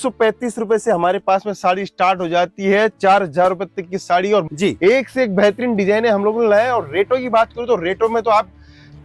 135 से हमारे पास में साड़ी स्टार्ट हो जाती है 4000 रुपए तक की साड़ी। और जी एक से एक बेहतरीन डिजाइन है हम लोगों ने लाया। और रेटों की बात करूं तो रेटों में तो आप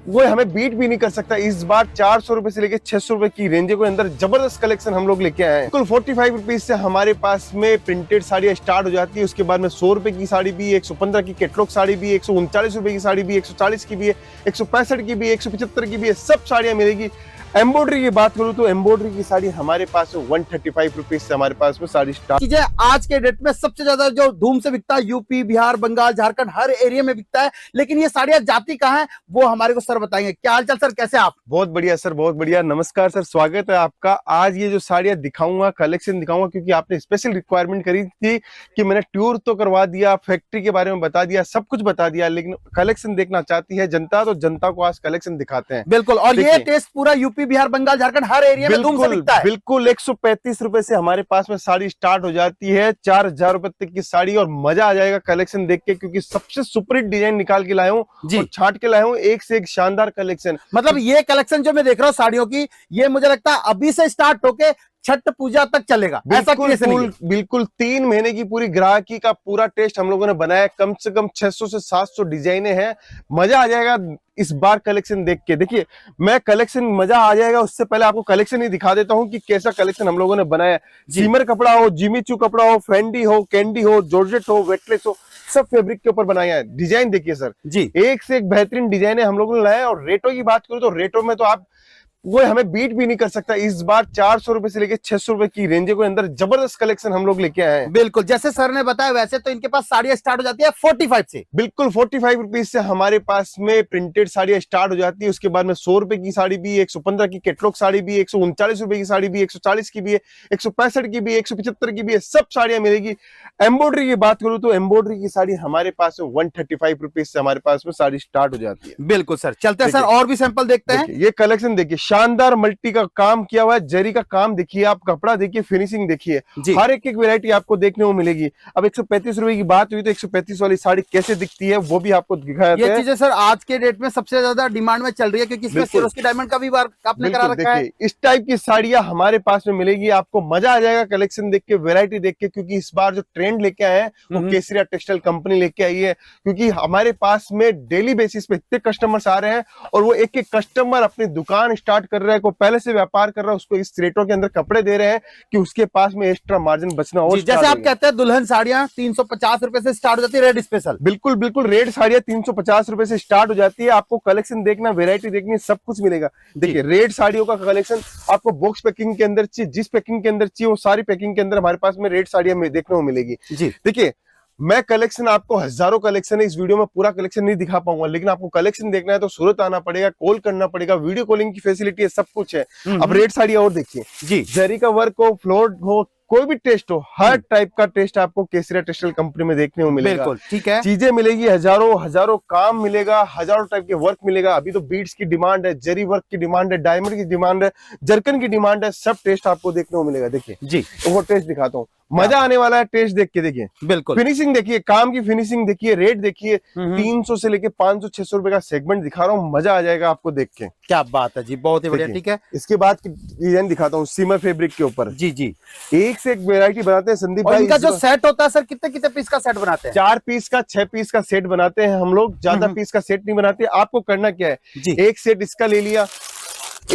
वो हमें बीट भी नहीं कर सकता। इस बार 400 रुपए से लेके 600 रुपए की रेंज के अंदर जबरदस्त कलेक्शन हम लोग लेके आए हैं। कुल 45 रुपीज से हमारे पास में प्रिंटेड साड़ियां स्टार्ट हो जाती है। उसके बाद में 100 रुपए की साड़ी भी, 115 की कैटलॉग साड़ी भी, 139 रुपए की साड़ी भी, 140 की भी है, 165 की भी, 175 की भी है, सब साड़ियां मिलेगी। एम्ब्रॉयडरी की बात करूं तो एम्ब्रॉयडरी की साड़ी हमारे पास 135 रुपीज से हमारे पास में साड़ी स्टार्ट। चीजें आज के डेट में सबसे ज्यादा जो धूम से बिकता है यूपी, बिहार, बंगाल, झारखंड, हर एरिया में बिकता है। लेकिन ये साड़ियां जाती कहाँ है वो हमारे को सर बताएंगे। क्या हालचाल सर, कैसे आप? बहुत बढ़िया सर, बहुत बढ़िया। नमस्कार सर, स्वागत है आपका। आज ये जो साड़ियां दिखाऊंगा, कलेक्शन दिखाऊंगा, क्योंकि आपने स्पेशल रिक्वायरमेंट करी थी कि मैंने टूर तो करवा दिया, फैक्ट्री के बारे में बता दिया, सब कुछ बता दिया, लेकिन कलेक्शन देखना चाहती है जनता, तो जनता को आज कलेक्शन दिखाते हैं। बिल्कुल। और ये टेस्ट पूरा यूपी, बिहार, बंगाल, झारखंड हर एरिया में धूम से बिकता है। बिल्कुल 135 रुपए से हमारे पास में साड़ी स्टार्ट हो जाती है 4000 रुपए तक की साड़ी। और मजा आ जाएगा कलेक्शन देख के, क्योंकि सबसे सुपरहिट डिजाइन निकाल के लाया हूँ और छाट के लाया हूँ। एक से एक शानदार कलेक्शन। मतलब ये कलेक्शन जो मैं देख रहा हूँ साड़ियों की, ये मुझे लगता है अभी से स्टार्ट होके छठ पूजा तक चलेगा। ऐसा बिल्कुल 3 महीने की पूरी ग्राहकी का पूरा टेस्ट हम लोगों ने बनाया। कम से कम 600 से 700 डिजाइने हैं। मजा आ जाएगा इस बार कलेक्शन देख के। देखिए, मैं कलेक्शन मजा आ जाएगा उससे पहले आपको कलेक्शन ही दिखा देता हूं कि कैसा कलेक्शन हम लोगों ने बनाया। सीमर कपड़ा हो, जिमीचू कपड़ा हो, फेंडी हो, कैंडी हो, जॉर्जेट हो, वेटलेस हो, सब फैब्रिक के ऊपर बनाया है। डिजाइन देखिए सर जी, एक से एक बेहतरीन डिजाइन है हम लोगों ने लाया। और रेटों की बात करूं तो रेटों में तो आप वो हमें बीट भी नहीं कर सकता। इस बार 400 रुपए से लेके 600 रुपए की रेंज के अंदर जबरदस्त कलेक्शन हम लोग लेके आए हैं। बिल्कुल, जैसे सर ने बताया वैसे तो इनके पास साड़ियां स्टार्ट हो जाती है 45 से। बिल्कुल 45 रुपीज से हमारे पास में प्रिंटेड साड़ियां स्टार्ट हो जाती है। उसके बाद में 100 रुपए की साड़ी भी, 115 की कैटलॉग साड़ी भी, 139 रुपए की साड़ी भी, 140 की भी है, 165 की भी, 175 की भी है, सब साड़ियां मिलेगी। एम्ब्रॉयडरी की बात करूं तो एम्ब्रॉयडरी की साड़ी हमारे पास 135 रुपीज से हमारे पास में साड़ी स्टार्ट हो जाती है। बिल्कुल सर, चलते हैं सर और भी सैंपल देखते हैं। ये कलेक्शन देखिए, शानदार मल्टी का काम किया हुआ है, जरी का काम देखिए, आप कपड़ा देखिए, फिनिशिंग देखिए, हर एक वैरायटी आपको देखने को मिलेगी। अब 135 रुपए की बात हुई तो 135 वाली साड़ी कैसे दिखती है वो भी आपको दिखाया। ये चीजें सर आज के डेट में सबसे ज्यादा डिमांड में चल रही है, क्योंकि इसमें सिरोस्की डायमंड का भी वर्क आपने करा रखा है। इस टाइप की साड़ियां हमारे पास में मिलेगी। आपको मजा आ जाएगा कलेक्शन देख के, वैरायटी देख के, क्योंकि इस बार जो ट्रेंड लेके आए हैं वो केसरिया टेक्सटाइल कंपनी लेके आई है। क्योंकि हमारे पास में डेली बेसिस पे इतने कस्टमर्स आ रहे हैं और वो एक एक कस्टमर अपनी दुकान स्टार्ट कर रहा है, को पहले से व्यापार कर रहा है, उसको इस रेटों के अंदर कपड़े दे रहे हैं कि उसके पास में एक्स्ट्रा मार्जिन बचना हो। जैसे आप कहते हैं दुल्हन साड़ियां 350 रुपए से स्टार्ट हो जाती है, रेड स्पेशल। बिल्कुल रेड साड़ियां 350 रुपए से स्टार्ट हो जाती है। आपको कलेक्शन देखना, वैरायटी देखनी, सब कुछ मिलेगा। देखिए, रेड साड़ियों का कलेक्शन आपको बॉक्स पैकिंग के अंदर चाहिए, जिस पैकिंग के अंदर चाहिए वो सारी पैकिंग के अंदर हमारे पास में रेड साड़ियां देखने को मिलेगी। देखिए, मैं कलेक्शन आपको हजारों कलेक्शन है, इस वीडियो में पूरा कलेक्शन नहीं दिखा पाऊंगा, लेकिन आपको कलेक्शन देखना है तो सूरत आना पड़ेगा, कॉल करना पड़ेगा, वीडियो कॉलिंग की फैसिलिटी है, सब कुछ है। अब रेड साड़ी और देखिए जी, जरी का वर्क हो, फ्लोर हो, कोई भी टेस्ट हो, हर टाइप का टेस्ट आपको केसरिया टेक्सटाइल कंपनी में देखने को मिलेगा। बिल्कुल ठीक है, चीजें मिलेगी, हजारों काम मिलेगा, हजारों टाइप के वर्क मिलेगा। अभी तो बीड्स की डिमांड है, जरी वर्क की डिमांड है, डायमंड की डिमांड है, जरकन की डिमांड है, सब टेस्ट आपको देखने को मिलेगा। देखिए जी, वो टेस्ट दिखाता हूँ, मजा आने वाला है टेस्ट देख के। देखिए बिल्कुल, फिनिशिंग देखिए, काम की फिनिशिंग देखिए, रेट देखिए, 300 से लेके 500-600 रुपए का सेगमेंट दिखा रहा हूँ, मजा आ जाएगा आपको देख के। क्या बात है जी, बहुत ही बढ़िया। ठीक है, इसके बाद की डिजाइन दिखाता हूँ सीमर फैब्रिक के ऊपर। जी एक से एक वेरायटी बनाते हैं संदीप भाई। इनका जो सेट होता है सर, कितने कितने पीस का सेट बनाते हैं? 4 पीस का, 6 पीस का सेट बनाते हैं हम लोग, ज्यादा पीस का सेट नहीं बनाते। आपको करना क्या है, एक सेट इसका ले लिया,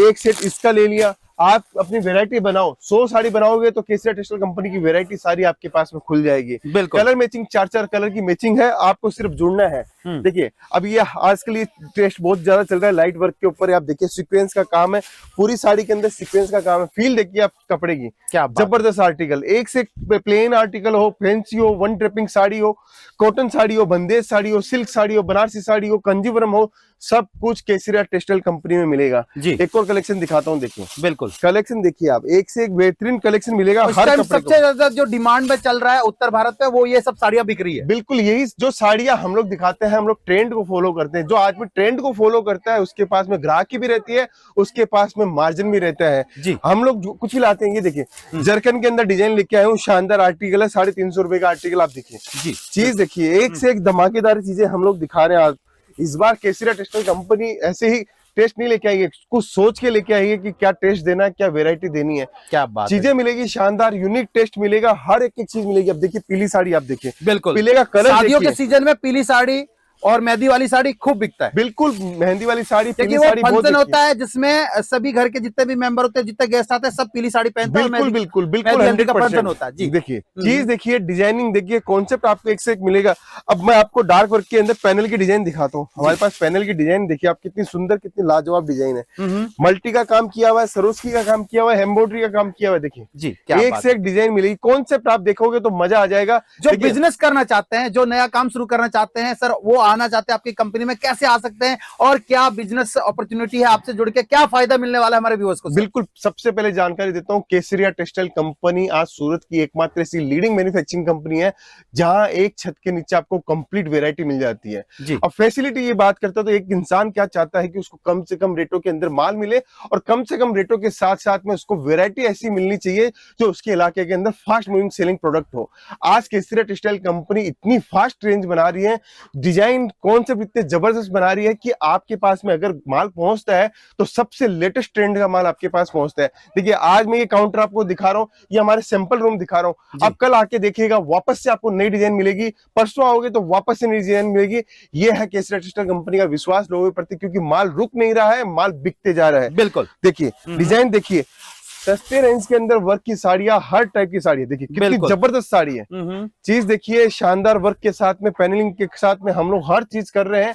एक सेट इसका ले लिया, आप अपनी वैरायटी बनाओ। 100 साड़ी बनाओगे तो केसरिया टेक्सटाइल कंपनी की वैरायटी सारी आपके पास में खुल जाएगी। कलर मैचिंग, 4 कलर की मैचिंग है, आपको सिर्फ जुड़ना है। देखिए, अब ये आजकल ये टेस्ट बहुत ज्यादा चल रहा है लाइट वर्क के ऊपर। आप देखिए, सीक्वेंस का काम है, पूरी साड़ी के अंदर सीक्वेंस का काम है। फील देखिए आप कपड़े की, क्या जबरदस्त आर्टिकल, एक से प्लेन आर्टिकल हो, फैंसी हो, वन ट्रेपिंग साड़ी हो, कॉटन साड़ी हो, बंदेज साड़ी हो, सिल्क साड़ी हो, बनारसी साड़ी हो, कंजीवरम हो, सब कुछ केसरिया टेक्सटाइल कंपनी में मिलेगा। एक और कलेक्शन दिखाता हूँ, देखिए बिल्कुल कलेक्शन देखिए आप, एक से एक बेहतरीन कलेक्शन मिलेगा। हर कपड़े सबसे ज्यादा जो डिमांड में चल रहा है उत्तर भारत में, वो ये सब साड़ियां बिक रही है। बिल्कुल, यही जो साड़ियां हम लोग दिखाते हैं, हम लोग ट्रेंड को फॉलो करते हैं। जो आदमी ट्रेंड को फॉलो करता है उसके पास में ग्राहकी भी रहती है, उसके पास में मार्जिन भी रहता है जी। हम लोग जो कुछ भी लाते हैं, ये देखिए जरकन के अंदर डिजाइन लेके आए हूँ, शानदार आर्टिकल है, 350 रुपए का आर्टिकल। आप देखिए जी, चीज देखिए, एक से एक धमाकेदार चीजें हम लोग दिखा रहे हैं। इस बार केसरिया टेक्सटाइल कंपनी ऐसे ही टेस्ट नहीं लेके आएंगे, कुछ सोच के लेके आएंगे कि क्या टेस्ट देना है, क्या वेरायटी देनी है। क्या बात है। चीजें मिलेगी, शानदार यूनिक टेस्ट मिलेगा, हर एक चीज मिलेगी। अब देखिए पीली साड़ी, आप देखिए बिल्कुल पीले का कलर, शादियों के सीजन में पीली साड़ी और मेहंदी वाली साड़ी खूब बिकता है। बिल्कुल, मेहंदी वाली साड़ी, पीली वो साड़ी बहुत फंक्शन बिकती होता है जिसमें सभी घर के जितने भी मेंबर होते हैं, जितने गेस्ट आते हैं, सब पीली साड़ी पहनते हैं। बिल्कुल बिल्कुल बिल्कुल मेहंदी का 100% फंक्शन होता है जी। देखिए चीज देखिए, डिजाइनिंग देखिए, कॉन्सेप्ट आपको एक से एक मिलेगा। अब मैं आपको डार्क वर्क के अंदर पैनल की डिजाइन दिखाता हूँ। हमारे पास पैनल की डिजाइन देखिए आप, कितनी सुंदर, कितनी लाजवाब डिजाइन है। मल्टी का काम किया हुआ है, सरोस्की का काम किया हुआ है, एम्ब्रॉयडरी का काम किया हुआ है। देखिए जी, क्या एक से एक डिजाइन मिलेगी। कॉन्सेप्ट आप देखोगे तो मजा आ जाएगा। जो बिजनेस करना चाहते हैं, जो नया काम शुरू करना चाहते हैं सर, वो आना चाहते हैं आपकी कंपनी में, कैसे आ सकते हैं और क्या बिजनेस अपॉर्चुनिटी है, आपसे जुड़ के क्या फायदा मिलने वाला है हमारे व्यूअर्स को? बिल्कुल, सबसे पहले जानकारी देता हूं, केसरिया टेक्सटाइल कंपनी आज सूरत की एकमात्र ऐसी लीडिंग मैन्युफैक्चरिंग कंपनी है जहां एक छत के नीचे आपको कंप्लीट वैरायटी मिल जाती है। अब फैसिलिटी की बात करता तो एक इंसान क्या चाहता है कि उसको कम से कम रेटों के अंदर माल मिले और कम से कम रेटों के साथ साथ में उसको वैरायटी ऐसी मिलनी चाहिए जो उसके इलाके के अंदर फास्ट मूविंग सेलिंग प्रोडक्ट हो। आज केसरिया टेक्सटाइल कंपनी इतनी फास्ट रेंज बना रही है, डिजाइन कॉन्सेप्ट इतने जबरदस्त बना रही है कि आपके पास में अगर माल पहुंचता है तो सबसे लेटेस्ट ट्रेंड का माल आपके पास पहुंचता है। देखिए आज मैं ये काउंटर आपको दिखा रहा हूँ, ये हमारे सैंपल रूम दिखा रहा हूँ। आप कल आके देखिएगा, वापस से आपको नई डिजाइन मिलेगी, परसों आओगे तो वापस से नई डिजाइन मिलेगी। ये है केसरिया टेक्सटाइल कंपनी का विश्वास लोगों के प्रति, क्योंकि माल रुक नहीं रहा है, माल बिकते जा रहा है। बिल्कुल देखिए डिजाइन देखिए, सस्ते रेंज के अंदर वर्क की साड़ियां, हर टाइप की साड़ी है। देखिए कितनी जबरदस्त साड़ी है। चीज देखिए, शानदार वर्क के साथ में, पैनलिंग के साथ में हम लोग हर चीज कर रहे हैं।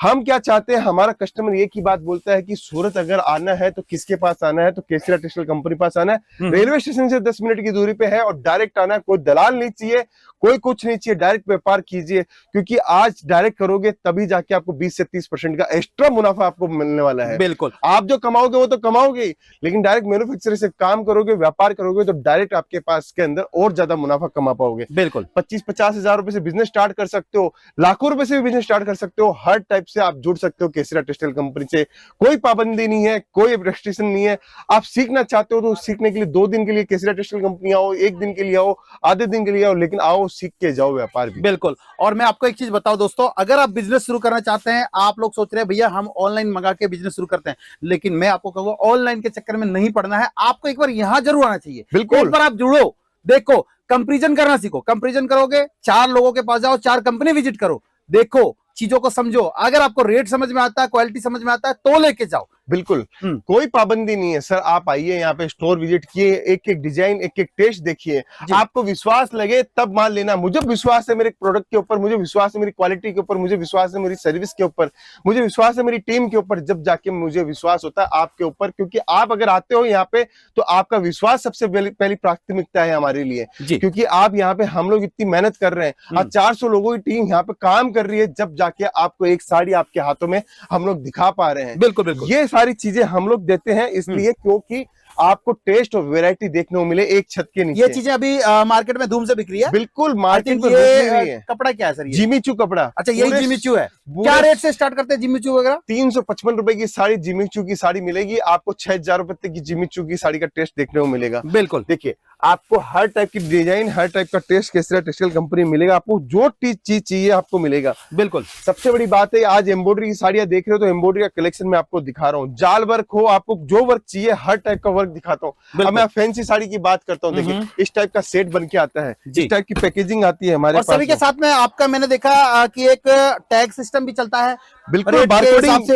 हम क्या चाहते हैं, हमारा कस्टमर एक ही बात बोलता है कि सूरत अगर आना है तो किसके पास आना है, तो केसरिया टेक्सटाइल कंपनी पास आना है। रेलवे स्टेशन से 10 मिनट की दूरी पे है और डायरेक्ट आना है। कोई दलाल नहीं चाहिए, कोई कुछ नहीं चाहिए, डायरेक्ट व्यापार कीजिए, क्योंकि आज डायरेक्ट करोगे तभी जाके आपको 20 से 30% का एक्स्ट्रा मुनाफा आपको मिलने वाला है। बिल्कुल, आप जो कमाओगे वो तो कमाओगे, लेकिन डायरेक्ट मैन्युफैक्चरर से काम करोगे, व्यापार करोगे तो डायरेक्ट आपके पास के अंदर और ज्यादा मुनाफा कमा पाओगे। बिल्कुल 25-50 हजार रुपए से बिजनेस स्टार्ट कर सकते हो, लाखों रुपए से भी बिजनेस स्टार्ट कर सकते हो। हर टाइप से आप जुड़ सकते हो केसरिया टेक्सटाइल कंपनी से। कोई पाबंदी नहीं है, कोई रेस्ट्रिक्शन नहीं है। आप सीखना चाहते हो तो सीखने के लिए 2 दिन के लिए केसरिया टेक्सटाइल कंपनी आओ, 1 दिन के लिए आओ, आधे दिन के लिए आओ, लेकिन आओ सीख के जाओ व्यापार भी। बिल्कुल। और मैं आपको एक चीज बताऊं दोस्तों, अगर आप बिजनेस शुरू करना चाहते हैं, आप लोग सोच रहे हैं भैया हम ऑनलाइन मंगा के बिजनेस शुरू करते हैं, लेकिन मैं आपको कहूंगा ऑनलाइन के चक्कर में नहीं पड़ना है, आपको एक बार यहाँ जरूर आना चाहिए। बिल्कुल, एक बार आप जुड़ो, देखो, कंपैरिजन करना सीखो। कंपैरिजन करोगे, 4 लोगों के पास जाओ, 4 कंपनी विजिट करो, देखो, चीजों को समझो। अगर आपको रेट समझ में आता है, क्वालिटी समझ में आता है, तो लेके जाओ। बिल्कुल कोई पाबंदी नहीं है सर। आप आइए यहाँ पे, स्टोर विजिट किए, एक एक डिजाइन, एक एक टेस्ट देखिए, आपको विश्वास लगे तब माल लेना। मुझे विश्वास है मेरे प्रोडक्ट के ऊपर, मुझे विश्वास है मेरी क्वालिटी के ऊपर, मुझे विश्वास है मेरी सर्विस के ऊपर, मुझे विश्वास है मेरी टीम के ऊपर। जब जाके मुझे विश्वास होता है आपके ऊपर, क्योंकि आप अगर आते हो यहाँ पे तो आपका विश्वास सबसे पहली प्राथमिकता है हमारे लिए, क्योंकि आप यहाँ पे, हम लोग इतनी मेहनत कर रहे हैं, आज 400 लोगों की टीम यहाँ पे काम कर रही है, जब जाके आपको एक साड़ी आपके हाथों में हम लोग दिखा पा रहे हैं। बिल्कुल बिल्कुल, ये सारी चीजें हम लोग देते हैं इसलिए क्योंकि आपको टेस्ट और वैरायटी देखने को मिले एक छत के नीचे। ये चीजें अभी मार्केट में धूम से बिक रही है। बिल्कुल, मार्केट में ये कपड़ा क्या है सर? ये जिमीचू कपड़ा। अच्छा, यही जिमीचू है। क्या रेट से स्टार्ट करते हैं जिमीचू वगैरह? 355 रुपए की साड़ी जिमीचू की साड़ी मिलेगी आपको, 6000 रुपए तक की जिमीचू की साड़ी का टेस्ट देखने को मिलेगा। बिल्कुल, देखिए आपको हर टाइप की डिजाइन, हर टाइप का टेस्ट केसरिया टेक्सटाइल कंपनी मिलेगा। आपको जो चीज चाहिए आपको मिलेगा। बिल्कुल, सबसे बड़ी बात है, आज एम्ब्रॉयडरी की साड़ियां देख रहे हो तो एम्ब्रॉयडरी का कलेक्शन मैं आपको दिखा रहा हूँ। जाल वर्क हो, आपको जो वर्क चाहिए हर टाइप का वर्क दिखाता हूँ। अब मैं फैंसी साड़ी की बात करता हूँ। देखिए इस टाइप का सेट बन के आता है, इस टाइप की पैकेजिंग आती है हमारे पास। सभी के साथ में आपका मैंने देखा कि एक टैग सिस्टम भी चलता है। बिल्कुल,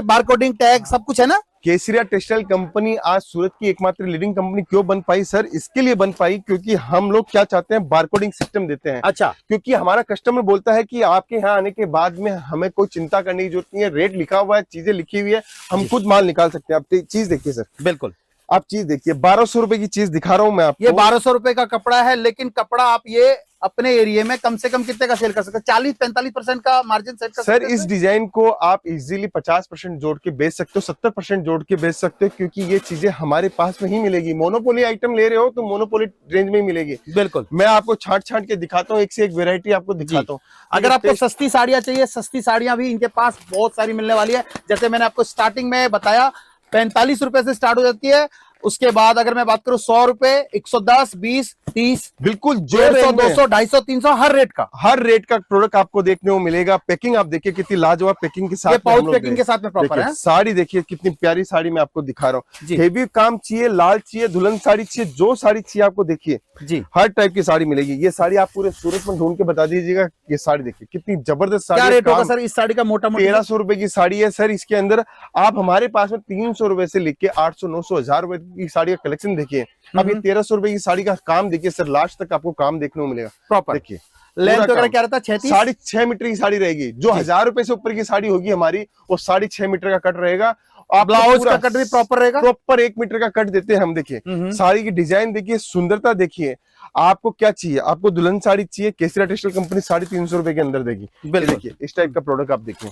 बारकोडिंग टैग सब कुछ है ना। केसरिया टेक्सटाइल कंपनी आज सूरत की एकमात्र लीडिंग कंपनी क्यों बन पाई सर? इसके लिए बन पाई क्योंकि हम लोग क्या चाहते हैं, बारकोडिंग सिस्टम देते हैं। अच्छा, क्योंकि हमारा कस्टमर बोलता है कि आपके यहाँ आने के बाद में हमें कोई चिंता करने की जरूरत नहीं है, रेट लिखा हुआ है, चीजें लिखी हुई है, हम खुद माल निकाल सकते हैं। आप चीज देखिए सर। बिल्कुल, आप चीज देखिए, 1200 रुपए की चीज दिखा रहा हूँ मैं आपको। ये 1200 रुपए का कपड़ा है, लेकिन कपड़ा आप ये अपने एरिया में कम से कम कितने का सेल कर सकते हैं? 40-45% का मार्जिन सेट कर सकते हैं। सर इस डिजाइन को आप इजीली 50% जोड़ के बेच सकते हो, 70% जोड़ के बेच सकते हो, क्योंकि ये चीजें हमारे पास में ही मिलेगी। मोनोपोली आइटम ले रहे हो तो मोनोपोली रेंज में ही मिलेगी। बिल्कुल, मैं आपको छांट के दिखाता हूँ, एक से एक वेरायटी आपको दिखाता हूँ। अगर आपको सस्ती साड़ियां चाहिए, सस्ती साड़ियां भी इनके पास बहुत सारी मिलने वाली है। जैसे मैंने आपको स्टार्टिंग में बताया, 45 रुपए से स्टार्ट हो जाती है, उसके बाद अगर मैं बात करूं 100 रुपए, 110, 20, 30, बिल्कुल जो 150, 200, 250, 300 हर रेट का प्रोडक्ट आपको देखने को मिलेगा। पैकिंग आप देखिए कितनी लाजवाब पैकिंग के साथ ये में हम पाउच लोग पैकिंग के साथ में प्रॉपर देखिए, है। साड़ी देखिए कितनी प्यारी साड़ी मैं आपको दिखा रहा जी। हूँ। हेवी काम चाहिए, लाल चाहिए, दुल्हन साड़ी चाहिए, जो साड़ी चाहिए आपको देखिए जी, हर टाइप की साड़ी मिलेगी। ये साड़ी आप पूरे सूरत में ढूंढ के बता दीजिएगा। ये साड़ी देखिए कितनी जबरदस्त साड़ी क्या है। रेट होगा काम सर इस साड़ी का? मोटा मोटा 1300 रुपए की साड़ी है सर। इसके अंदर आप हमारे पास में 300 रुपए से लेके 800, 900, 1000 रुपए की साड़ी का कलेक्शन देखिए। अब ये 1300 रुपए की साड़ी का काम देखिए सर, लास्ट तक आपको काम देखने को मिलेगा प्रॉपर। देखिए लेंथ वगैरह क्या रहता है? 36, साढ़े 6 मीटर की साड़ी रहेगी। जो 1000 रुपए से ऊपर की साड़ी होगी हमारी, वो 6.5 मीटर का कट रहेगा। आप ब्लाउज का कट भी प्रॉपर रहेगा, प्रॉपर 1 मीटर का कट देते हैं हम। देखिए साड़ी की डिजाइन देखिए, सुंदरता देखिए। आपको क्या चाहिए? आपको दुल्हन साड़ी चाहिए, केसरिया टेक्सटाइल कंपनी 350 रुपए के अंदर देगी। देखिए इस टाइप का प्रोडक्ट आप देखिए।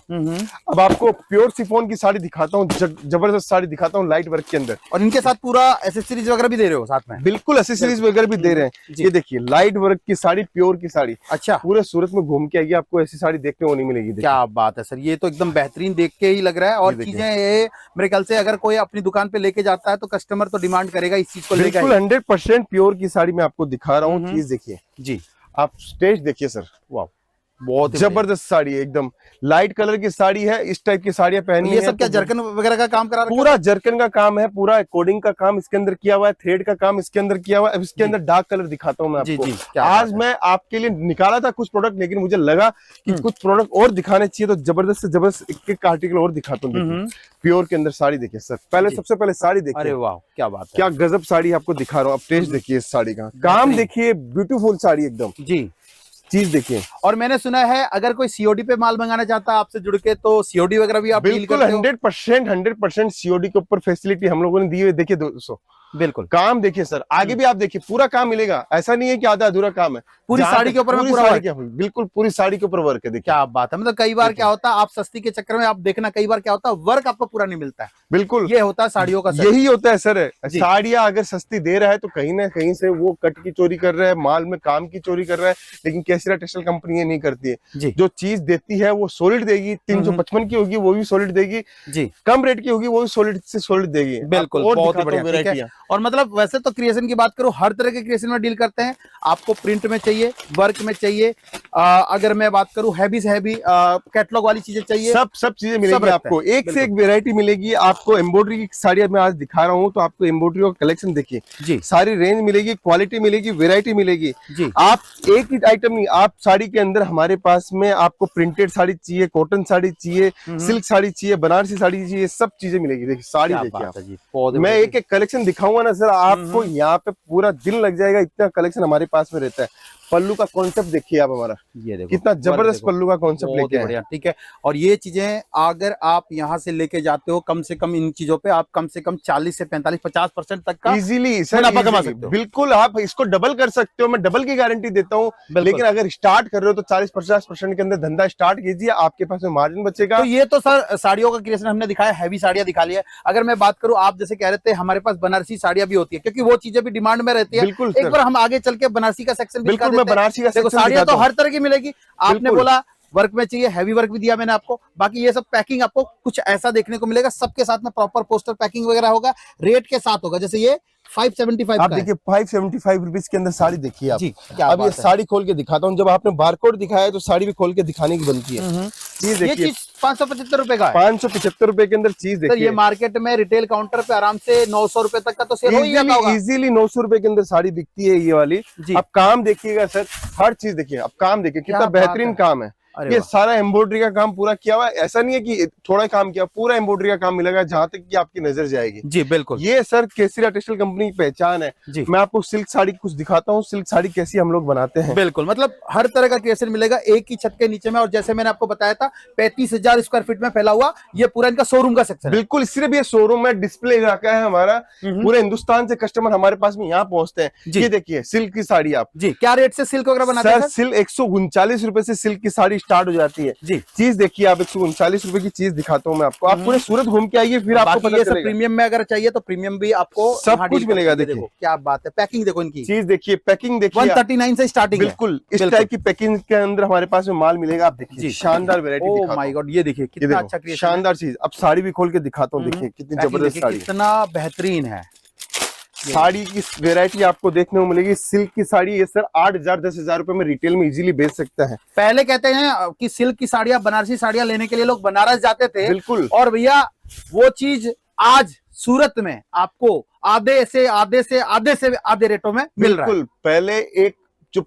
अब आपको प्योर शिफॉन की साड़ी दिखाता हूँ, जबरदस्त साड़ी दिखाता हूँ लाइट वर्क के अंदर। और इनके साथ पूरा एसेसरीज वगैरह भी दे रहे हो साथ में? बिल्कुल एसेसरीज वगैरह भी दे रहे हैं। ये देखिए लाइट वर्क की साड़ी, प्योर की साड़ी। अच्छा, पूरे सूरत में घूम के आइए, आपको ऐसी साड़ी देखने को नहीं मिलेगी। क्या बात है सर, ये तो एकदम बेहतरीन देख के ही लग रहा है। और चीजें ये मेरे ख्याल से अगर कोई अपनी दुकान पे लेके जाता है तो कस्टमर तो डिमांड करेगा इस चीज को लेकर। बिल्कुल 100% प्योर की साड़ी मैं आपको दिखा रहा हूँ। चीज देखिए जी, आप स्टेज देखिए सर, वाह बहुत जबरदस्त साड़ी है, एकदम लाइट कलर की साड़ी है। इस टाइप की साड़ियां पहनी ये है सब क्या तो जरकन वगैरह का काम करा रखा है? पूरा जरकन का काम है, पूरा कोडिंग का काम इसके अंदर किया हुआ है, थ्रेड का काम इसके अंदर किया हुआ है। अब इसके अंदर डार्क कलर दिखाता हूँ मैं जी, आपको। जी, क्या आज मैं आपके लिए निकाला था कुछ प्रोडक्ट, लेकिन मुझे लगा कि कुछ प्रोडक्ट और दिखाने चाहिए, तो जबरदस्त से जबरदस्त एक एक आर्टिकल और दिखाता हूँ। प्योर के अंदर साड़ी देखिए सर, पहले सबसे पहले साड़ी देखिए। अरे वाह, क्या बात है, क्या गजब साड़ी आपको दिखा रहा हूँ। आप टेस्ट देखिए इस साड़ी का काम देखिए, ब्यूटीफुल साड़ी एकदम। जी, चीज देखिए। और मैंने सुना है अगर कोई सीओडी पे माल मंगाना चाहता है आपसे जुड़ के, तो सीओडी वगैरह भी आप डील बिल्कुल करते हो? 100% सीओडी के ऊपर फैसिलिटी हम लोगों ने दी है। देखिए दोस्तों, बिल्कुल काम देखिए सर, आगे भी आप देखिए पूरा काम मिलेगा। ऐसा नहीं है कि आधा अधूरा काम है। पूरी साड़ी के ऊपर में पूरा वर्क? बिल्कुल पूरी साड़ी के ऊपर वर्क है। देखिए क्या बात है, मतलब कई बार क्या होता है आप सस्ती के चक्कर में आप देखना, कई बार क्या होता है वर्क आपको पूरा नहीं मिलता है। बिल्कुल ये होता है साड़ियों का सर। यही होता है सर। जी। साड़ियां अगर सस्ती दे रहा है तो कहीं ना कहीं से वो कट की चोरी कर रहा है, माल में काम की चोरी कर रहा है। लेकिन केसरिया टेक्सटाइल कंपनी ये नहीं करती है। जी, जो चीज देती है वो सॉलिड देगी। 355 की होगी वो भी सॉलिड देगी, जी, कम रेट की होगी वो भी सॉलिड से सॉलिड देगी। बिल्कुल, और बहुत ही दिखाता हूं बढ़िया, ठीक है। वैरायटियां। और मतलब वैसे तो क्रिएशन की बात करूं, हर तरह के क्रिएशन में डील करते हैं। आपको प्रिंट में चाहिए, वर्क में चाहिए, अगर मैं बात करूं हैवी से हैवी कैटलॉग वाली चीजें चाहिए, सब चीजें मिलेगी आपको। एक से एक वेरायटी मिलेगी आपको। एम्ब्रॉयडरी की साड़ी मैं आज दिखा रहा हूँ, तो आपको एम्ब्रॉयडरी का कलेक्शन देखिए जी, सारी रेंज मिलेगी, क्वालिटी मिलेगी, वेरायटी मिलेगी जी। आप एक ही आइटम नहीं, आप साड़ी के अंदर हमारे पास में आपको प्रिंटेड साड़ी चाहिए, कॉटन साड़ी चाहिए, सिल्क साड़ी चाहिए, बनारसी साड़ी चाहिए, सब चीजें मिलेगी। देखिए साड़ी देखिए आप। मैं एक एक कलेक्शन दिखाऊंगा ना सर, आपको यहाँ पे पूरा दिन लग जाएगा, इतना कलेक्शन हमारे पास में रहता है। पल्लू का कॉन्सेप्ट देखिए आप हमारा, ये देखो कितना जबरदस्त पल्लू का कॉन्सेप्ट लेके आए हैं। ठीक है। और ये चीजें अगर आप यहाँ से लेके जाते हो, कम से कम इन चीजों पे आप कम से कम 40 से 45, 50% तक का इजीली सर मुनाफा कमा easily, सकते हो। बिल्कुल आप इसको डबल कर सकते हो। मैं डबल की गारंटी देता हूँ। लेकिन अगर स्टार्ट कर रहे हो तो 40-50% के अंदर धंधा स्टार्ट कीजिए, आपके पास में मार्जिन बचेगा। तो ये तो सर साड़ियों का क्रिएशन हमने दिखाया, हैवी साड़ियां दिखा लिया। अगर मैं बात करूं, आप जैसे कह रहे थे हमारे पास बनारसी साड़ियां भी होती है, क्योंकि वो चीजें भी डिमांड में रहती है। बिल्कुल एक बार हम आगे चल के बनारसी का सेक्शन भी बिल्कुल मैं बनारसी का देखो, साड़ियां तो हर तरह की मिलेगी। आपने बोला वर्क में चाहिए, हैवी वर्क भी दिया मैंने आपको। बाकी ये सब पैकिंग आपको कुछ ऐसा देखने को मिलेगा, सबके साथ में प्रॉपर पोस्टर पैकिंग वगैरह होगा, रेट के साथ होगा। जैसे ये 575 आप देखिए 575 रुपीज के अंदर साड़ी देखिए आप। जी, क्या अब ये बात है। साड़ी खोल के दिखाता हूँ। जब आपने बारकोड दिखाया है तो साड़ी भी खोल के दिखाने की बनती है। चीज ये देखिए चीज 575 रुपए का है। 575 रुपए के अंदर चीज सर ये देखिए। मार्केट में रिटेल काउंटर पे आराम से 900 रुपए तक का तो सेल हो ही जाता होगा। इजीली 900 रुपए के अंदर साड़ी बिकती है ये वाली। जी। अब काम देखिएगा सर, हर चीज देखिए। अब काम देखिए कितना क्या बात बेहतरीन है। काम है। अरे ये वाह। सारा एम्ब्रॉयडरी का काम पूरा किया हुआ है। ऐसा नहीं है कि थोड़ा काम किया, पूरा एम्ब्रॉयडरी का काम मिलेगा जहां तक कि आपकी नजर जाएगी। जी बिल्कुल। ये सर केसरिया टेक्सटाइल कंपनी की पहचान है। जी मैं आपको सिल्क साड़ी कुछ दिखाता हूँ, सिल्क साड़ी कैसी हम लोग बनाते हैं। बिल्कुल, मतलब हर तरह का क्रिएशन मिलेगा एक ही छत के नीचे में। और जैसे मैंने आपको बताया था 35,000 स्क्वायर फीट में फैला हुआ ये पूरा इनका शोरूम का सेक्शन है। बिल्कुल, सिर्फ ये शोरूम में डिस्प्ले इलाका है हमारा। पूरे हिंदुस्तान से कस्टमर हमारे पास में यहाँ पहुंचते हैं। ये देखिए सिल्क की साड़ी आप। जी, क्या रेट से सिल्क वगैरह बनाते हैं सर? सिल्क 139 रुपए से सिल्क की साड़ी स्टार्ट हो जाती है। जी, चीज देखिए आप, 139 रुपए की चीज दिखाता हूँ मैं आपको। आप पूरे सूरत घूम के आइए, फिर आपको पता ये सब चलेगा। प्रीमियम में अगर चाहिए तो प्रीमियम भी आपको सब यहाँ कुछ डील मिलेगा। करते हैं। देखिए क्या बात है, पैकिंग देखो इनकी। चीज देखिए, पैकिंग देखिए। 139 से स्टार्टिंग है। बिल्कुल इस टाइप की पैकिंग के अंदर हमारे पास में माल मिलेगा। आप देखिए जी, शानदार वेरायटी ओह माय गॉड, ये देखिए कितना अच्छा क्रिएशन, शानदार चीज। अब साड़ी भी खोल के दिखाता हूँ, देखिए कितनी जबरदस्त साड़ी। कितना बेहतरीन है। साड़ी की वेरायटी आपको देखने को मिलेगी। सिल्क की साड़ी ये सर 8,000 10,000 रुपए में रिटेल में इजीली बेच सकता है। पहले कहते हैं कि सिल्क की साड़ियां, बनारसी साड़ियां लेने के लिए लोग बनारस जाते थे, बिल्कुल। और भैया वो चीज आज सूरत में आपको आधे से आधे रेटों में मिल रहा है। बिल्कुल। पहले एक जो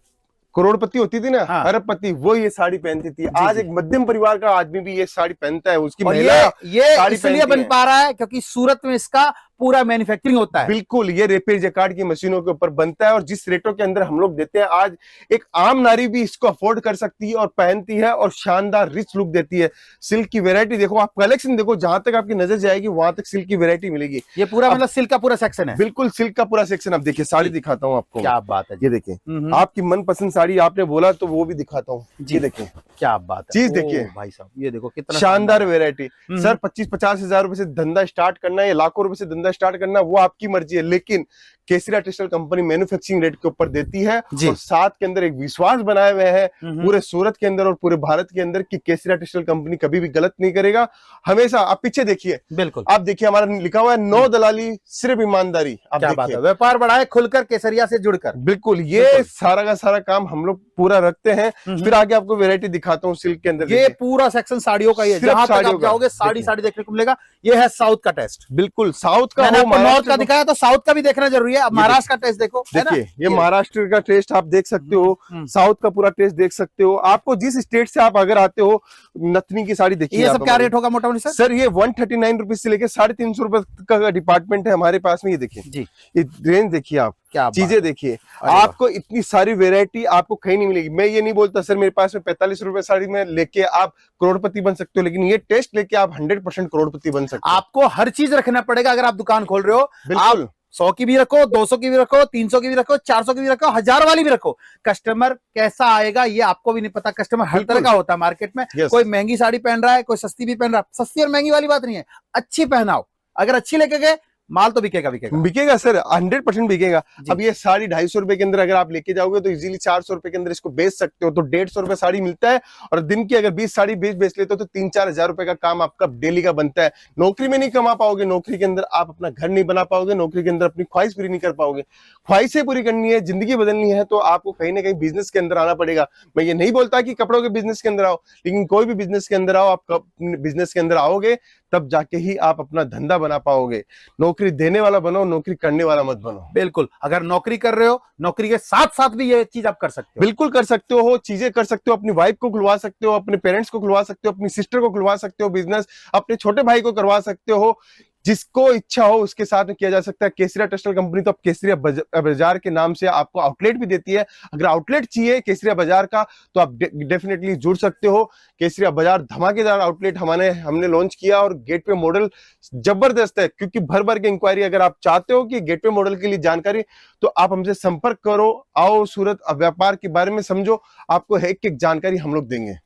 करोड़पति होती थी ना, हाँ। अरबपति, वो ये साड़ी पहनती थी। आज एक मध्यम परिवार का आदमी भी ये साड़ी पहनता है। उसकी और महिला ये साड़ी इसलिए पहनती बन है। पा रहा है क्योंकि सूरत में इसका पूरा मैन्युफैक्चरिंग होता है। बिल्कुल, ये रेपेर जैकार्ड की मशीनों के ऊपर बनता है, और जिस रेटों के अंदर हम लोग देते हैं, आज एक आम नारी भी इसको अफोर्ड कर सकती है और पहनती है, और शानदार रिच लुक देती है। सिल्क की वैरायटी देखो, आप कलेक्शन देखो, जहां तक आपकी नजर जाएगी वहां तक सिल्क की वैरायटी मिलेगी। ये पूरा मतलब सिल्क का पूरा सेक्शन है। बिल्कुल सिल्क का पूरा सेक्शन। आप देखिए, साड़ी दिखाता हूँ आपको। क्या बात है, ये देखिए, आपकी मनपसंद साड़ी आपने बोला तो वो भी दिखाता हूँ। ये देखिए, क्या बात है, चीज देखिए भाई साहब, ये देखो कितना शानदार वैरायटी। सर 25-50 हजार रुपए से धंधा स्टार्ट करना है या लाखों रुपए से धंधा स्टार्ट करना, वो आपकी मर्जी है, लेकिन केसरिया टेक्सटाइल कंपनी मैन्युफैक्चरिंग रेट के ऊपर देती है, और साथ के अंदर एक विश्वास बनाए हुए है पूरे सूरत के अंदर और पूरे भारत के अंदर कि केसरिया टेक्सटाइल कंपनी कभी भी गलत नहीं करेगा हमेशा। आप पीछे देखिए, बिल्कुल, आप देखिए, हमारा लिखा हुआ है नो दलाली सिर्फ ईमानदारी। आप क्या बात देखिए, है, व्यापार बढ़ाए खुलकर केसरिया से जुड़कर। बिल्कुल, ये सारा का सारा काम हम लोग पूरा रखते हैं। फिर आगे आपको वैरायटी दिखाता हूँ सिल्क के अंदर। ये पूरा सेक्शन साड़ियों का ही है, जहां तक आप जाओगे साड़ी देखने को मिलेगा। ये है साउथ का टेस्ट। बिल्कुल, साउथ का मैंने आपको नॉर्थ का दिखाया, तो साउथ का भी देखना जरूरी है। अब महाराष्ट्र का टेस्ट देखो, देखिए, ये महाराष्ट्र का टेस्ट आप देख सकते हो, साउथ का पूरा टेस्ट देख सकते हो। आपको जिस स्टेट से आप अगर आते हो, नथनी की साड़ी देखिए। ये सब क्या रेट होगा मोटा मोटी सर? सर ये 139 रुपीज से लेकर 350 रुपए का डिपार्टमेंट है हमारे पास में। ये देखिए जी, ये रेंज देखिए, आप क्या चीजें देखिए, आपको इतनी सारी वेरायटी आपको कहीं नहीं मिलेगी। मैं ये नहीं बोलता सर मेरे पास में 45 रुपए साड़ी में लेके आप करोड़पति बन सकते हो, लेकिन ये टेस्ट लेके आप 100% करोड़पति बन सकते हो। आपको हर चीज रखना पड़ेगा अगर आप दुकान खोल रहे हो। बिल्कुल, 100 की भी रखो, 200 की भी रखो, 300 की भी रखो, 400 की भी रखो, 1000 वाली भी रखो। कस्टमर कैसा आएगा ये आपको भी नहीं पता। कस्टमर हर तरह का होता है मार्केट में। कोई महंगी साड़ी पहन रहा है, कोई सस्ती भी पहन रहा है। सस्ती और महंगी वाली बात नहीं है, अच्छी पहनाओ। अगर अच्छी लेके गए, माल तो बिकेगा सर, 100% बिकेगा। अब ये साड़ी 250 रुपए के अंदर अगर आप लेके जाओगे तो इजीली 400 रुपए के अंदर इसको बेच सकते हो। तो 150 रुपए साड़ी मिलता है, और दिन की अगर 20 साड़ी बेच लेते हो तो 3-4 हजार रुपए का काम आपका डेली का बनता है। नौकरी में नहीं कमा पाओगे, नौकरी के अंदर आप अपना घर नहीं बना पाओगे, नौकरी के अंदर अपनी ख्वाहिश पूरी नहीं कर पाओगे। ख्वाहिशें पूरी करनी है, जिंदगी बदलनी है, तो आपको कहीं ना कहीं बिजनेस के अंदर आना पड़ेगा। मैं ये नहीं बोलता कि कपड़ों के बिजनेस के अंदर आओ, लेकिन कोई भी बिजनेस के अंदर आओ। आप बिजनेस के अंदर आओगे तब जाके ही आप अपना धंधा बना पाओगे। नौकरी देने वाला बनो, नौकरी करने वाला मत बनो। बिल्कुल, अगर नौकरी कर रहे हो, नौकरी के साथ साथ भी ये चीज आप कर सकते हो। बिल्कुल कर सकते हो, चीजें कर सकते हो। अपनी वाइफ को खुलवा सकते हो, अपने पेरेंट्स को खुलवा सकते हो, अपनी सिस्टर को खुलवा सकते हो बिजनेस, अपने छोटे भाई को करवा सकते हो। जिसको इच्छा हो उसके साथ में किया जा सकता है। केसरिया टेक्सटाइल कंपनी तो अब केसरिया बाजार के नाम से आपको आउटलेट भी देती है। अगर आउटलेट चाहिए केसरिया बाजार का तो आप डेफिनेटली जुड़ सकते हो। केसरिया बाजार धमाकेदार आउटलेट हमने लॉन्च किया, और गेटवे मॉडल जबरदस्त है। क्योंकि भर भर के इंक्वायरी, अगर आप चाहते हो कि गेटवे मॉडल के लिए जानकारी, तो आप हमसे संपर्क करो। आओ सूरत व्यापार के बारे में समझो, आपको एक एक जानकारी हम लोग देंगे।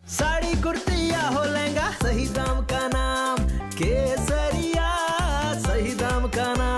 साड़ी कुर्ती या हो लहंगा, सही दाम का नाम केसरिया, सही दाम का नाम।